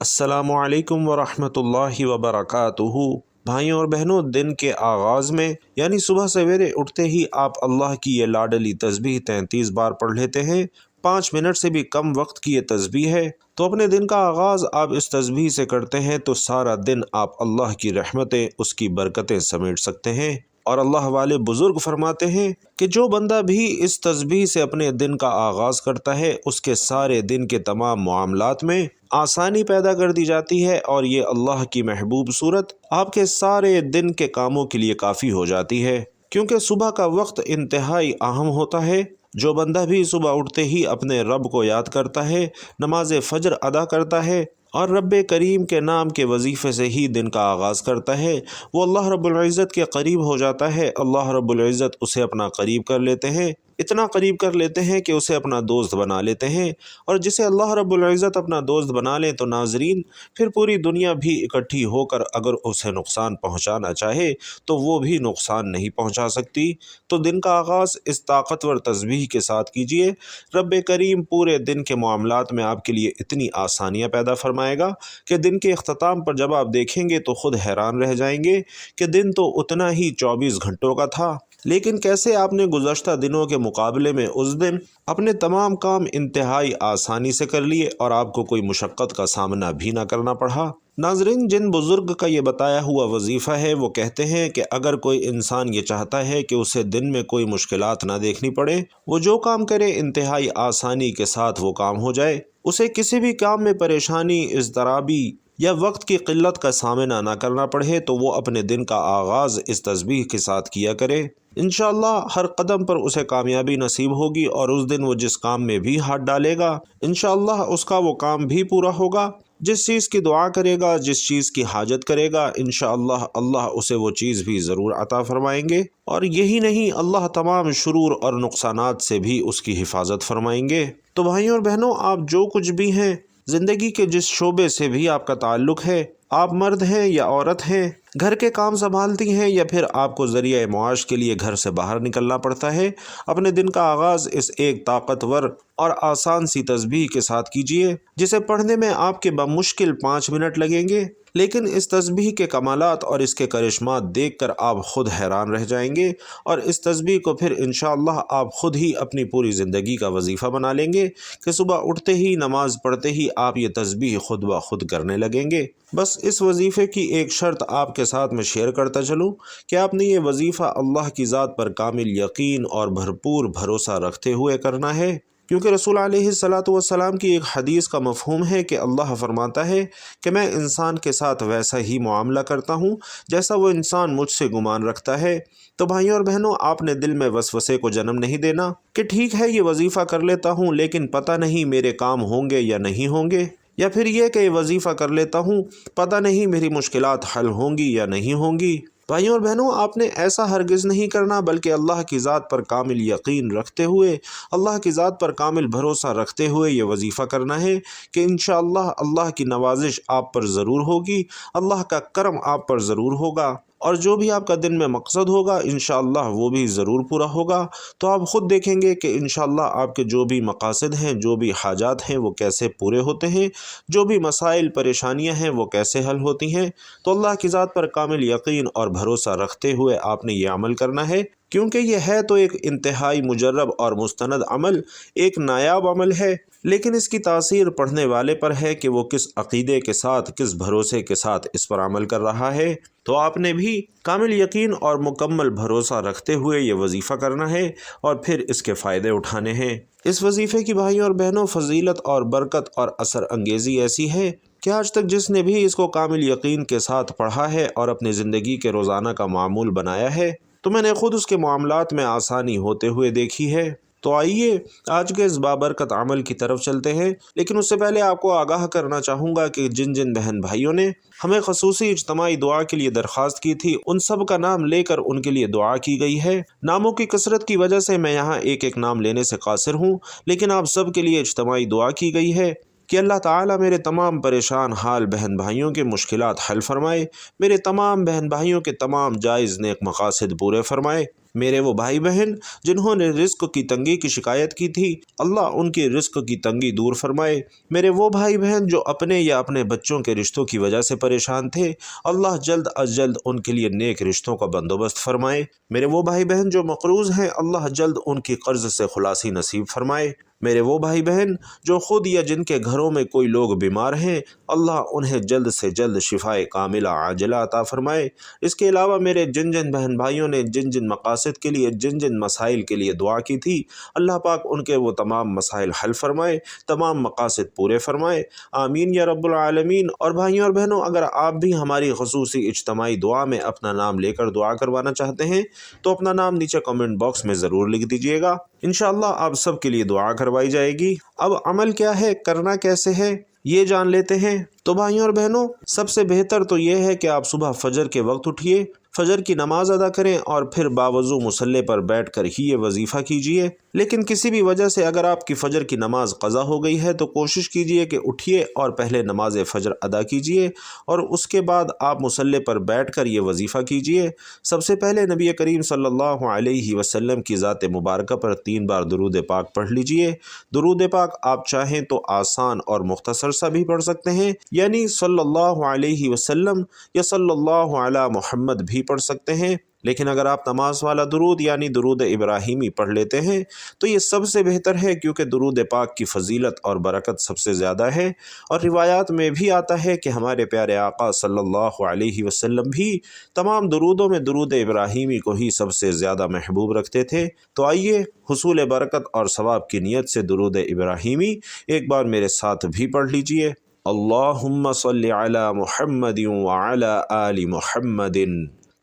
السلام علیکم ورحمۃ اللہ وبرکاتہ۔ بھائیوں اور بہنوں، دن کے آغاز میں یعنی صبح سویرے اٹھتے ہی آپ اللہ کی یہ لاڈلی تسبیح 33 بار پڑھ لیتے ہیں۔ 5 منٹ سے بھی کم وقت کی یہ تسبیح ہے، تو اپنے دن کا آغاز آپ اس تسبیح سے کرتے ہیں تو سارا دن آپ اللہ کی رحمتیں، اس کی برکتیں سمیٹ سکتے ہیں۔ اور اللہ والے بزرگ فرماتے ہیں کہ جو بندہ بھی اس تسبیح سے اپنے دن کا آغاز کرتا ہے، اس کے سارے دن کے تمام معاملات میں آسانی پیدا کر دی جاتی ہے، اور یہ اللہ کی محبوب صورت آپ کے سارے دن کے کاموں کے لیے کافی ہو جاتی ہے، کیونکہ صبح کا وقت انتہائی اہم ہوتا ہے۔ جو بندہ بھی صبح اٹھتے ہی اپنے رب کو یاد کرتا ہے، نماز فجر ادا کرتا ہے اور رب کریم کے نام کے وظیفے سے ہی دن کا آغاز کرتا ہے، وہ اللہ رب العزت کے قریب ہو جاتا ہے۔ اللہ رب العزت اسے اپنا قریب کر لیتے ہیں، اتنا قریب کر لیتے ہیں کہ اسے اپنا دوست بنا لیتے ہیں، اور جسے اللہ رب العزت اپنا دوست بنا لے تو ناظرین، پھر پوری دنیا بھی اکٹھی ہو کر اگر اسے نقصان پہنچانا چاہے تو وہ بھی نقصان نہیں پہنچا سکتی۔ تو دن کا آغاز اس طاقتور تسبیح کے ساتھ کیجئے، رب کریم پورے دن کے معاملات میں آپ کے لیے اتنی آسانیاں پیدا فرمائے گا کہ دن کے اختتام پر جب آپ دیکھیں گے تو خود حیران رہ جائیں گے کہ دن تو اتنا ہی 24 گھنٹوں کا تھا، لیکن کیسے آپ نے گزشتہ دنوں کے مقابلے میں اس دن اپنے تمام کام انتہائی آسانی سے کر لیے اور آپ کو کوئی مشقت کا سامنا بھی نہ کرنا پڑا۔ ناظرین، جن بزرگ کا یہ بتایا ہوا وظیفہ ہے وہ کہتے ہیں کہ اگر کوئی انسان یہ چاہتا ہے کہ اسے دن میں کوئی مشکلات نہ دیکھنی پڑے، وہ جو کام کرے انتہائی آسانی کے ساتھ وہ کام ہو جائے، اسے کسی بھی کام میں پریشانی، اضطرابی یا وقت کی قلت کا سامنا نہ کرنا پڑے، تو وہ اپنے دن کا آغاز اس تسبیح کے ساتھ کیا کرے۔ انشاءاللہ ہر قدم پر اسے کامیابی نصیب ہوگی، اور اس دن وہ جس کام میں بھی ہاتھ ڈالے گا انشاءاللہ اس کا وہ کام بھی پورا ہوگا۔ جس چیز کی دعا کرے گا، جس چیز کی حاجت کرے گا، انشاءاللہ اللہ اسے وہ چیز بھی ضرور عطا فرمائیں گے، اور یہی نہیں، اللہ تمام شرور اور نقصانات سے بھی اس کی حفاظت فرمائیں گے۔ تو بھائیوں اور بہنوں، آپ جو کچھ بھی ہیں، زندگی کے جس شعبے سے بھی آپ کا تعلق ہے، آپ مرد ہیں یا عورت ہیں، گھر کے کام سنبھالتی ہیں یا پھر آپ کو ذریعہ معاش کے لیے گھر سے باہر نکلنا پڑتا ہے، اپنے دن کا آغاز اس ایک طاقتور اور آسان سی تسبیح کے ساتھ کیجئے، جسے پڑھنے میں آپ کے بمشکل 5 منٹ لگیں گے، لیکن اس تسبیح کے کمالات اور اس کے کرشمات دیکھ کر آپ خود حیران رہ جائیں گے، اور اس تسبیح کو پھر انشاءاللہ آپ خود ہی اپنی پوری زندگی کا وظیفہ بنا لیں گے کہ صبح اٹھتے ہی، نماز پڑھتے ہی آپ یہ تسبیح خود بخود کرنے لگیں گے۔ بس اس وظیفے کی ایک شرط آپ کے ساتھ میں شیئر کرتا چلوں کہ آپ نے یہ وظیفہ اللہ کی ذات پر کامل یقین اور بھرپور بھروسہ رکھتے ہوئے کرنا ہے، کیونکہ رسول علیہ السلام کی ایک حدیث کا مفہوم ہے کہ اللہ فرماتا ہے کہ میں انسان کے ساتھ ویسا ہی معاملہ کرتا ہوں جیسا وہ انسان مجھ سے گمان رکھتا ہے۔ تو بھائیوں اور بہنوں، آپ نے دل میں وسوسے کو جنم نہیں دینا کہ ٹھیک ہے یہ وظیفہ کر لیتا ہوں لیکن پتہ نہیں میرے کام ہوں گے یا نہیں ہوں گے، یا پھر یہ کہ یہ وظیفہ کر لیتا ہوں، پتہ نہیں میری مشکلات حل ہوں گی یا نہیں ہوں گی۔ بھائیوں اور بہنوں، آپ نے ایسا ہرگز نہیں کرنا، بلکہ اللہ کی ذات پر کامل یقین رکھتے ہوئے، اللہ کی ذات پر کامل بھروسہ رکھتے ہوئے یہ وظیفہ کرنا ہے کہ انشاءاللہ اللہ کی نوازش آپ پر ضرور ہوگی، اللہ کا کرم آپ پر ضرور ہوگا، اور جو بھی آپ کا دن میں مقصد ہوگا انشاءاللہ وہ بھی ضرور پورا ہوگا۔ تو آپ خود دیکھیں گے کہ انشاءاللہ آپ کے جو بھی مقاصد ہیں، جو بھی حاجات ہیں، وہ کیسے پورے ہوتے ہیں، جو بھی مسائل پریشانیاں ہیں وہ کیسے حل ہوتی ہیں۔ تو اللہ کی ذات پر کامل یقین اور بھروسہ رکھتے ہوئے آپ نے یہ عمل کرنا ہے، کیونکہ یہ ہے تو ایک انتہائی مجرب اور مستند عمل، ایک نایاب عمل ہے، لیکن اس کی تاثیر پڑھنے والے پر ہے کہ وہ کس عقیدے کے ساتھ، کس بھروسے کے ساتھ اس پر عمل کر رہا ہے۔ تو آپ نے بھی کامل یقین اور مکمل بھروسہ رکھتے ہوئے یہ وظیفہ کرنا ہے اور پھر اس کے فائدے اٹھانے ہیں۔ اس وظیفے کی بھائیوں اور بہنوں فضیلت اور برکت اور اثر انگیزی ایسی ہے کہ آج تک جس نے بھی اس کو کامل یقین کے ساتھ پڑھا ہے اور اپنی زندگی کے روزانہ کا معمول بنایا ہے، تو میں نے خود اس کے معاملات میں آسانی ہوتے ہوئے دیکھی ہے۔ تو آئیے آج کے اس بابرکت عمل کی طرف چلتے ہیں، لیکن اس سے پہلے آپ کو آگاہ کرنا چاہوں گا کہ جن جن بہن بھائیوں نے ہمیں خصوصی اجتماعی دعا کے لیے درخواست کی تھی، ان سب کا نام لے کر ان کے لیے دعا کی گئی ہے۔ ناموں کی کثرت کی وجہ سے میں یہاں ایک ایک نام لینے سے قاصر ہوں، لیکن آپ سب کے لیے اجتماعی دعا کی گئی ہے کہ اللہ تعالیٰ میرے تمام پریشان حال بہن بھائیوں کے مشکلات حل فرمائے، میرے تمام بہن بھائیوں کے تمام جائز نیک مقاصد پورے فرمائے، میرے وہ بھائی بہن جنہوں نے رزق کی تنگی کی شکایت کی تھی، اللہ ان کی رزق کی تنگی دور فرمائے۔ میرے وہ بھائی بہن جو اپنے یا اپنے بچوں کے رشتوں کی وجہ سے پریشان تھے، اللہ جلد از جلد ان کے لیے نیک رشتوں کا بندوبست فرمائے۔ میرے وہ بھائی بہن جو مقروض ہیں، اللہ جلد ان کی قرض سے خلاصی نصیب فرمائے۔ میرے وہ بھائی بہن جو خود یا جن کے گھروں میں کوئی لوگ بیمار ہیں، اللہ انہیں جلد سے جلد شفائے کاملہ عاجلہ عطا فرمائے۔ اس کے علاوہ میرے جن جن بہن بھائیوں نے جن جن مقاصد کے لیے، جن جن مسائل کے لیے دعا کی تھی، اللہ پاک ان کے وہ تمام مسائل حل فرمائے، تمام مقاصد پورے فرمائے، آمین یا رب العالمین۔ اور بھائیوں اور بہنوں، اگر آپ بھی ہماری خصوصی اجتماعی دعا میں اپنا نام لے کر دعا کروانا چاہتے ہیں تو اپنا نام نیچے کمنٹ باکس میں ضرور لکھ دیجیے گا، انشاءاللہ آپ سب کے لیے دعا کروائی جائے گی۔ اب عمل کیا ہے، کرنا کیسے ہے، یہ جان لیتے ہیں۔ تو بھائیوں اور بہنوں، سب سے بہتر تو یہ ہے کہ آپ صبح فجر کے وقت اٹھیے، فجر کی نماز ادا کریں اور پھر باوضو مصلی پر بیٹھ کر ہی یہ وظیفہ کیجیے۔ لیکن کسی بھی وجہ سے اگر آپ کی فجر کی نماز قضا ہو گئی ہے تو کوشش کیجیے کہ اٹھیے اور پہلے نماز فجر ادا کیجیے اور اس کے بعد آپ مصلی پر بیٹھ کر یہ وظیفہ کیجیے۔ سب سے پہلے نبی کریم صلی اللہ علیہ وسلم کی ذات مبارکہ پر 3 بار درود پاک پڑھ لیجیے۔ درود پاک آپ چاہیں تو آسان اور مختصر سا بھی پڑھ سکتے ہیں، یعنی صلی اللہ علیہ وسلم یا صلی اللہ علی محمد بھی پڑھ سکتے ہیں، لیکن اگر آپ نماز والا درود یعنی درود ابراہیمی پڑھ لیتے ہیں تو یہ سب سے بہتر ہے، کیونکہ درود پاک کی فضیلت اور برکت سب سے زیادہ ہے۔ اور روایات میں بھی آتا ہے کہ ہمارے پیارے آقا صلی اللہ علیہ وسلم بھی تمام درودوں میں درود ابراہیمی کو ہی سب سے زیادہ محبوب رکھتے تھے۔ تو آئیے حصول برکت اور ثواب کی نیت سے درود ابراہیمی ایک بار میرے ساتھ بھی پڑھ لیجئے۔ اللہم صلی علی محمد وعلی آل محمد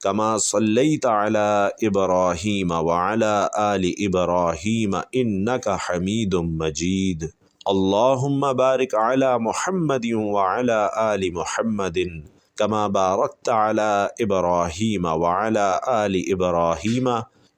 کما صلیت علی ابراہیم وعلی آل ابراہیم انک حمید مجید۔ اللہم بارک علی محمد وعلی آل محمد کما بارکت علی ابراہیم وعلی آل ابراہیم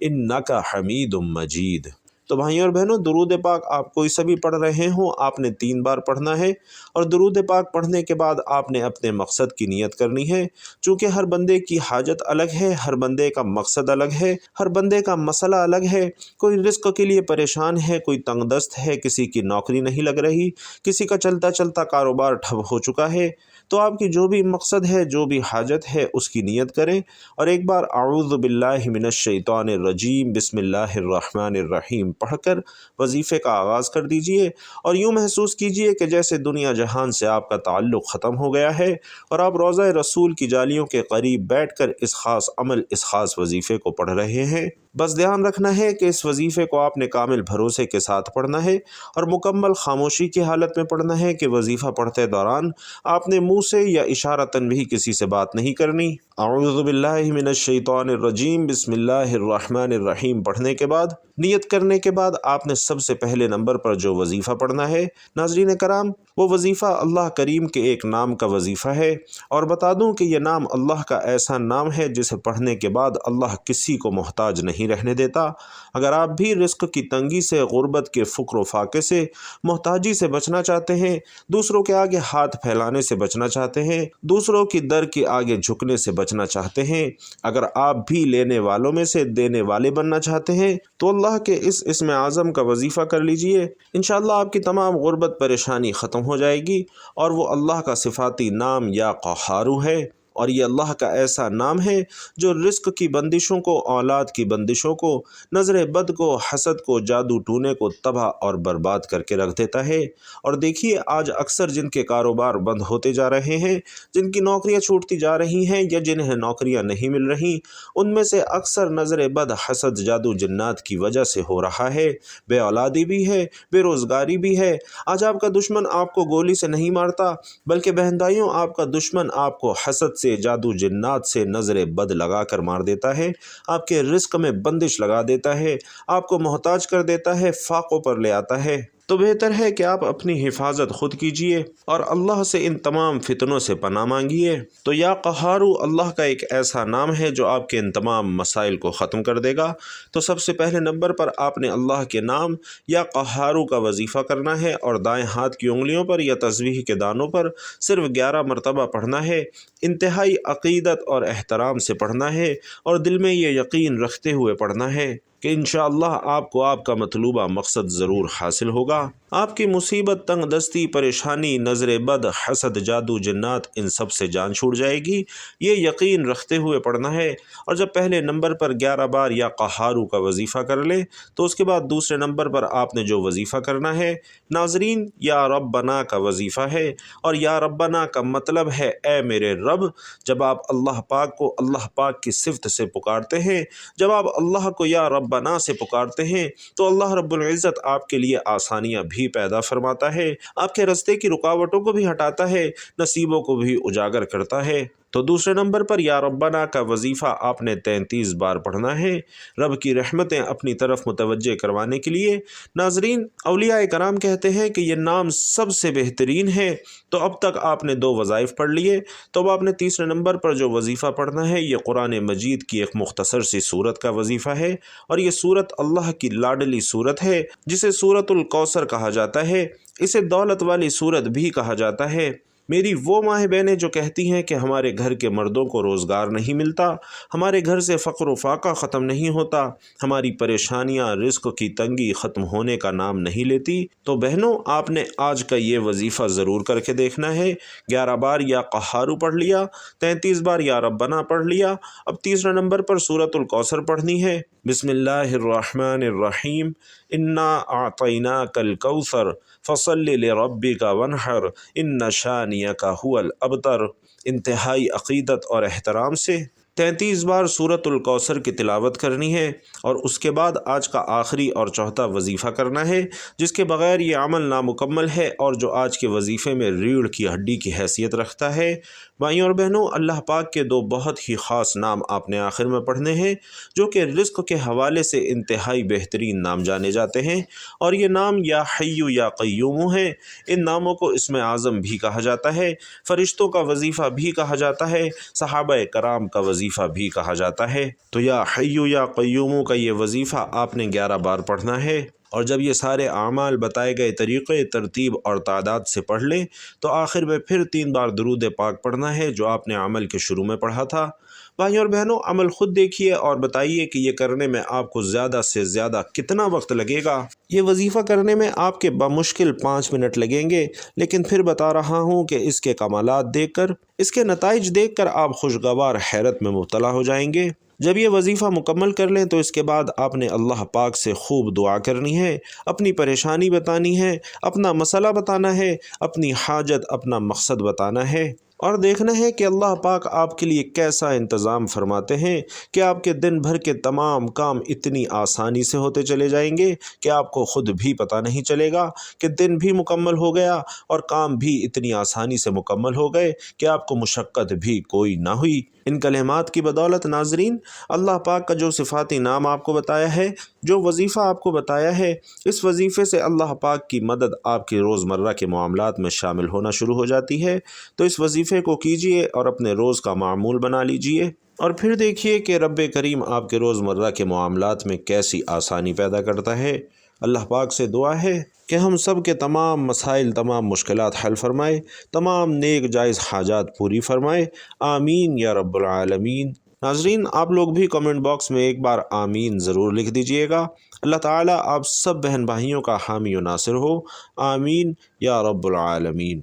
انک حمید مجید۔ تو بھائیوں اور بہنوں، درود پاک آپ کوئی سا بھی پڑھ رہے ہوں، آپ نے 3 بار پڑھنا ہے، اور درود پاک پڑھنے کے بعد آپ نے اپنے مقصد کی نیت کرنی ہے۔ چونکہ ہر بندے کی حاجت الگ ہے، ہر بندے کا مقصد الگ ہے، ہر بندے کا مسئلہ الگ ہے۔ کوئی رزق کے لیے پریشان ہے، کوئی تنگ دست ہے، کسی کی نوکری نہیں لگ رہی، کسی کا چلتا چلتا کاروبار ٹھپ ہو چکا ہے۔ تو آپ کی جو بھی مقصد ہے، جو بھی حاجت ہے، اس کی نیت کریں اور ایک بار اعوذ باللہ من الشیطان الرجیم بسم اللہ الرحمن الرحیم پڑھ کر وظیفے کا آغاز کر دیجئے، اور یوں محسوس کیجئے کہ جیسے دنیا جہان سے آپ کا تعلق ختم ہو گیا ہے اور آپ روضہ رسول کی جالیوں کے قریب بیٹھ کر اس خاص عمل، اس خاص وظیفے کو پڑھ رہے ہیں۔ بس دھیان رکھنا ہے کہ اس وظیفے کو آپ نے کامل بھروسے کے ساتھ پڑھنا ہے اور مکمل خاموشی کی حالت میں پڑھنا ہے کہ وظیفہ پڑھتے دوران آپ نے منہ سے یا اشارتاً بھی کسی سے بات نہیں کرنی۔ اعوذ باللہ من الشیطان الرجیم بسم اللہ الرحمن الرحیم پڑھنے کے بعد، نیت کرنے کے بعد آپ نے سب سے پہلے نمبر پر جو وظیفہ پڑھنا ہے، ناظرین کرام، وہ وظیفہ اللہ کریم کے ایک نام کا وظیفہ ہے، اور بتا دوں کہ یہ نام اللہ کا ایسا نام ہے جسے پڑھنے کے بعد اللہ کسی کو محتاج نہیں رہنے دیتا۔ اگر آپ بھی رزق کی تنگی سے، غربت کے فقر و فاقے سے، محتاجی سے بچنا چاہتے ہیں، دوسروں کے آگے ہاتھ پھیلانے سے بچنا چاہتے ہیں، دوسروں کی در کے آگے جھکنے سے بچنا چاہتے ہیں، اگر آپ بھی لینے والوں میں سے دینے والے بننا چاہتے ہیں تو اللہ کے اس اسم اعظم کا وظیفہ کر لیجئے۔ انشاءاللہ آپ کی تمام غربت پریشانی ختم ہو جائے گی، اور وہ اللہ کا صفاتی نام یا قہارو ہے، اور یہ اللہ کا ایسا نام ہے جو رزق کی بندشوں کو، اولاد کی بندشوں کو، نظر بد کو، حسد کو، جادو ٹونے کو تباہ اور برباد کر کے رکھ دیتا ہے۔ اور دیکھیے آج اکثر جن کے کاروبار بند ہوتے جا رہے ہیں، جن کی نوکریاں چھوٹتی جا رہی ہیں یا جنہیں نوکریاں نہیں مل رہی، ان میں سے اکثر نظر بد، حسد، جادو جنات کی وجہ سے ہو رہا ہے۔ بے اولادی بھی ہے، بے روزگاری بھی ہے۔ آج آپ کا دشمن آپ کو گولی سے نہیں مارتا، بلکہ بہن بھائیوں، آپ کا دشمن آپ کو حسد سے، جادو جنات سے نظر بد لگا کر مار دیتا ہے، آپ کے رزق میں بندش لگا دیتا ہے، آپ کو محتاج کر دیتا ہے، فاقوں پر لے آتا ہے۔ تو بہتر ہے کہ آپ اپنی حفاظت خود کیجئے اور اللہ سے ان تمام فتنوں سے پناہ مانگیے۔ تو یا قہارو اللہ کا ایک ایسا نام ہے جو آپ کے ان تمام مسائل کو ختم کر دے گا۔ تو سب سے پہلے نمبر پر آپ نے اللہ کے نام یا قہارو کا وظیفہ کرنا ہے اور دائیں ہاتھ کی انگلیوں پر یا تسبیح کے دانوں پر صرف 11 مرتبہ پڑھنا ہے۔ انتہائی عقیدت اور احترام سے پڑھنا ہے اور دل میں یہ یقین رکھتے ہوئے پڑھنا ہے کہ انشاءاللہ آپ کو آپ کا مطلوبہ مقصد ضرور حاصل ہوگا۔ آپ کی مصیبت، تنگ دستی، پریشانی، نظر بد، حسد، جادو، جنات، ان سب سے جان چھوٹ جائے گی۔ یہ یقین رکھتے ہوئے پڑھنا ہے، اور جب پہلے نمبر پر 11 بار یا قہارو کا وظیفہ کر لیں تو اس کے بعد دوسرے نمبر پر آپ نے جو وظیفہ کرنا ہے ناظرین یا ربنا کا وظیفہ ہے، اور یا ربنا کا مطلب ہے اے میرے رب۔ جب آپ اللہ پاک کو اللہ پاک کی صفت سے پکارتے ہیں، جب آپ اللہ کو یا ربنا سے پکارتے ہیں تو اللہ رب العزت آپ کے لیے آسانیاں بھی پیدا فرماتا ہے، آپ کے راستے کی رکاوٹوں کو بھی ہٹاتا ہے، نصیبوں کو بھی اجاگر کرتا ہے۔ تو دوسرے نمبر پر یا ربنا کا وظیفہ آپ نے 33 بار پڑھنا ہے، رب کی رحمتیں اپنی طرف متوجہ کروانے کے لیے۔ ناظرین، اولیاء کرام کہتے ہیں کہ یہ نام سب سے بہترین ہے۔ تو اب تک آپ نے 2 وظائف پڑھ لیے، تو اب آپ نے تیسرے نمبر پر جو وظیفہ پڑھنا ہے یہ قرآن مجید کی ایک مختصر سی سورت کا وظیفہ ہے، اور یہ سورت اللہ کی لاڈلی سورت ہے جسے سورت الکوثر کہا جاتا ہے، اسے دولت والی سورت بھی کہا جاتا ہے۔ میری وہ ماں بہنیں جو کہتی ہیں کہ ہمارے گھر کے مردوں کو روزگار نہیں ملتا، ہمارے گھر سے فقر و فاقہ ختم نہیں ہوتا، ہماری پریشانیاں، رزق کی تنگی ختم ہونے کا نام نہیں لیتی، تو بہنوں آپ نے آج کا یہ وظیفہ ضرور کر کے دیکھنا ہے۔ 11 بار یا قہارو پڑھ لیا، 33 بار یا ربنا پڑھ لیا، اب تیسرا نمبر پر سورت الکوثر پڑھنی ہے۔ بسم اللہ الرحمن الرحیم، انا اعطیناک الکوثر فصل لربک وانحر ان شانیک هو الابتر۔ انتہائی عقیدت اور احترام سے 33 بار سورت الکوثر کی تلاوت کرنی ہے، اور اس کے بعد آج کا آخری اور چوتھا وظیفہ کرنا ہے جس کے بغیر یہ عمل نامکمل ہے اور جو آج کے وظیفے میں ریڑھ کی ہڈی کی حیثیت رکھتا ہے۔ بھائیوں اور بہنوں، اللہ پاک کے 2 بہت ہی خاص نام آپ نے آخر میں پڑھنے ہیں جو کہ رزق کے حوالے سے انتہائی بہترین نام جانے جاتے ہیں، اور یہ نام یا حیو یا قیوم ہیں۔ ان ناموں کو اسم اعظم بھی کہا جاتا ہے، فرشتوں کا وظیفہ بھی کہا جاتا ہے، صحابہ کرام کا وظیفہ بھی کہا جاتا ہے۔ تو یا حیو یا قیوم کا یہ وظیفہ آپ نے 11 بار پڑھنا ہے، اور جب یہ سارے اعمال بتائے گئے طریقے، ترتیب اور تعداد سے پڑھ لیں تو آخر میں پھر 3 بار درود پاک پڑھنا ہے جو آپ نے عمل کے شروع میں پڑھا تھا۔ بھائیوں اور بہنوں، عمل خود دیکھیے اور بتائیے کہ یہ کرنے میں آپ کو زیادہ سے زیادہ کتنا وقت لگے گا۔ یہ وظیفہ کرنے میں آپ کے بمشکل 5 منٹ لگیں گے، لیکن پھر بتا رہا ہوں کہ اس کے کمالات دیکھ کر، اس کے نتائج دیکھ کر آپ خوشگوار حیرت میں مبتلا ہو جائیں گے۔ جب یہ وظیفہ مکمل کر لیں تو اس کے بعد آپ نے اللہ پاک سے خوب دعا کرنی ہے، اپنی پریشانی بتانی ہے، اپنا مسئلہ بتانا ہے، اپنی حاجت، اپنا مقصد بتانا ہے، اور دیکھنا ہے کہ اللہ پاک آپ کے لیے کیسا انتظام فرماتے ہیں کہ آپ کے دن بھر کے تمام کام اتنی آسانی سے ہوتے چلے جائیں گے کہ آپ کو خود بھی پتہ نہیں چلے گا کہ دن بھی مکمل ہو گیا اور کام بھی اتنی آسانی سے مکمل ہو گئے کہ آپ کو مشقت بھی کوئی نہ ہوئی۔ ان کلمات کی بدولت ناظرین، اللہ پاک کا جو صفاتی نام آپ کو بتایا ہے، جو وظیفہ آپ کو بتایا ہے، اس وظیفے سے اللہ پاک کی مدد آپ کے روزمرہ کے معاملات میں شامل ہونا شروع ہو جاتی ہے۔ تو اس وظیفے کو کیجئے اور اپنے روز کا معمول بنا لیجئے، اور پھر دیکھیے کہ رب کریم آپ کے روزمرہ کے معاملات میں کیسی آسانی پیدا کرتا ہے۔ اللہ پاک سے دعا ہے کہ ہم سب کے تمام مسائل، تمام مشکلات حل فرمائے، تمام نیک جائز حاجات پوری فرمائے، آمین یا رب العالمین۔ ناظرین، آپ لوگ بھی کمنٹ باکس میں ایک بار آمین ضرور لکھ دیجئے گا۔ اللہ تعالیٰ آپ سب بہن بھائیوں کا حامی و ناصر ہو، آمین یا رب العالمین۔